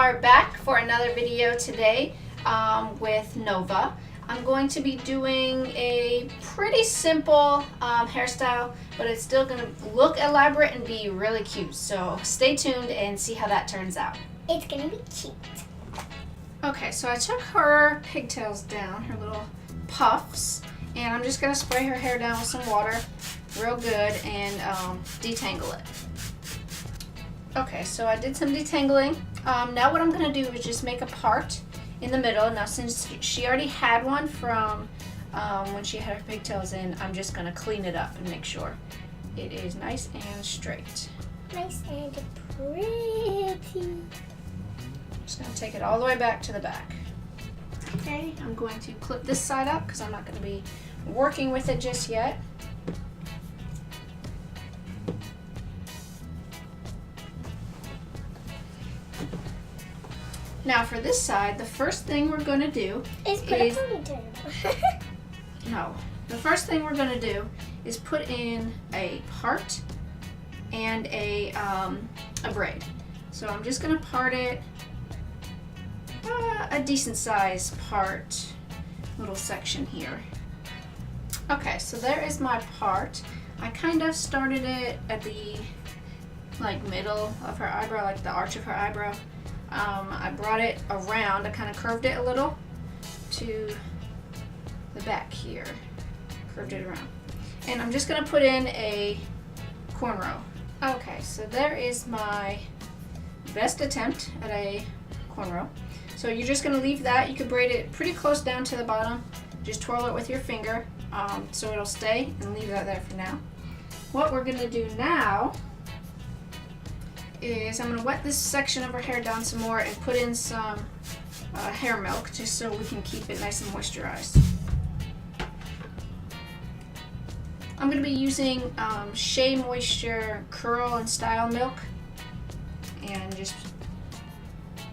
are back for another video today with Nova. I'm going to be doing a pretty simple hairstyle, but it's still going to look elaborate and be really cute. So stay tuned and see how that turns out. It's going to be cute. Okay, so I took her pigtails down, her little puffs, and I'm just going to spray her hair down with some water real good and detangle it. Okay, so I did some detangling. Now what I'm going to do is just make a part in the middle. Now since she already had one from when she had her pigtails in, I'm just going to clean it up and make sure it is nice and straight. Nice and pretty. Just going to take it all the way back to the back. Okay, I'm going to clip this side up because I'm not going to be working with it just yet. Now for this side, the first thing we're going to do is put a ponytail. No. The first thing we're going to do is put in a part and a braid. So I'm just going to part it a decent size part, little section here. Okay, so there is my part. I kind of started it at the middle of her eyebrow, like the arch of her eyebrow. I brought it around, I kind of curved it a little to the back here, curved it around. And I'm just going to put in a cornrow. Okay, so there is my best attempt at a cornrow. So you're just going to leave that. You could braid it pretty close down to the bottom. Just twirl it with your finger so it'll stay, and leave that there for now. What we're going to do now is I'm going to wet this section of her hair down some more and put in some hair milk just so we can keep it nice and moisturized. I'm going to be using Shea Moisture Curl and Style Milk, and just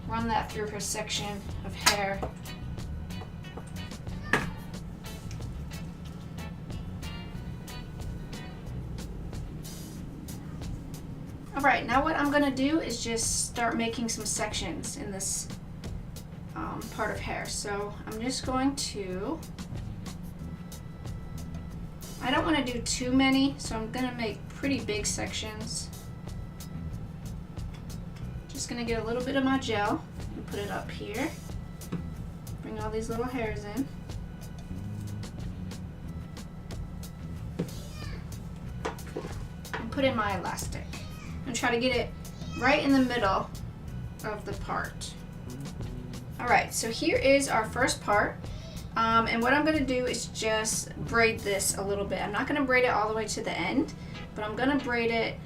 run that through her section of hair. Alright, now what I'm going to do is just start making some sections in this part of hair. So I'm just going to, I don't want to do too many, so I'm going to make pretty big sections. Just going to get a little bit of my gel and put it up here. Bring all these little hairs in. And put in my elastic. And try to get it right in the middle of the part. Alright, so here is our first part. And what I'm going to do is just braid this a little bit. I'm not going to braid it all the way to the end, but I'm going to braid it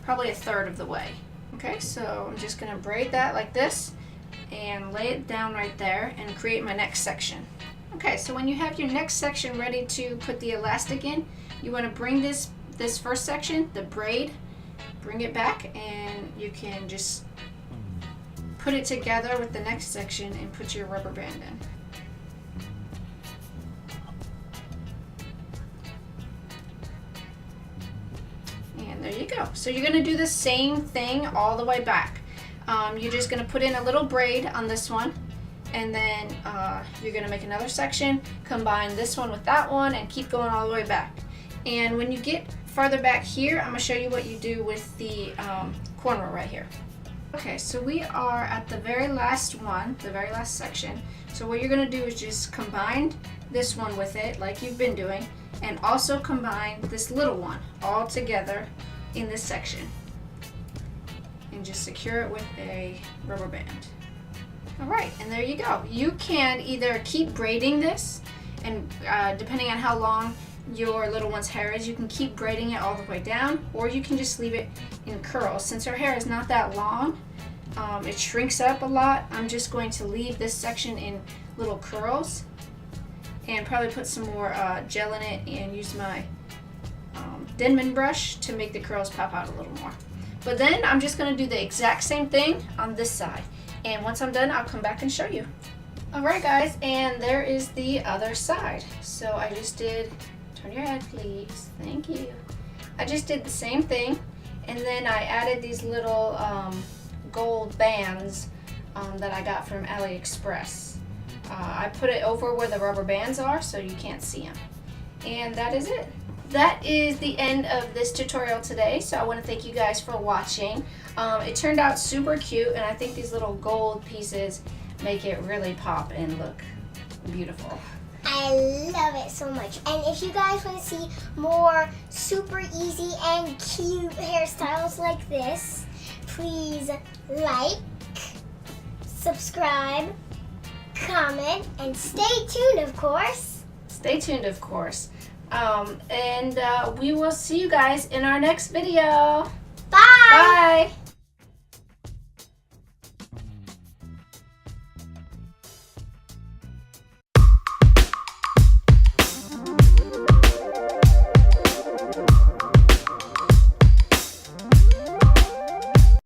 probably a third of the way. Okay, so I'm just going to braid that like this and lay it down right there and create my next section. Okay, so when you have your next section ready to put the elastic in, you want to bring this first section, the braid, bring it back, and you can just put it together with the next section and put your rubber band in. And there you go. So you're going to do the same thing all the way back. You're just going to put in a little braid on this one, and then you're going to make another section, combine this one with that one, and keep going all the way back. And when you get farther back here, I'm going to show you what you do with the cornrow right here. Okay, so we are at the very last one, the very last section. So what you're going to do is just combine this one with it, like you've been doing, and also combine this little one all together in this section. And just secure it with a rubber band. Alright, and there you go. You can either keep braiding this, and depending on how long your little one's hair is, you can keep braiding it all the way down, or you can just leave it in curls. Since her hair is not that long, it shrinks up a lot. I'm just going to leave this section in little curls and probably put some more gel in it and use my Denman brush to make the curls pop out a little more. But then I'm just going to do the exact same thing on this side, and once I'm done, I'll come back and show you. Alright guys, and there is the other side. So I just did, turn your head please, thank you. I just did the same thing, and then I added these little gold bands that I got from AliExpress. I put it over where the rubber bands are so you can't see them. And that is it. That is the end of this tutorial today, so I want to thank you guys for watching. It turned out super cute, and I think these little gold pieces make it really pop and look beautiful. I love it so much. And if you guys want to see more super easy and cute hairstyles like this, please like, subscribe, comment, and stay tuned, of course. Stay tuned, of course. And we will see you guys in our next video. Bye! Bye!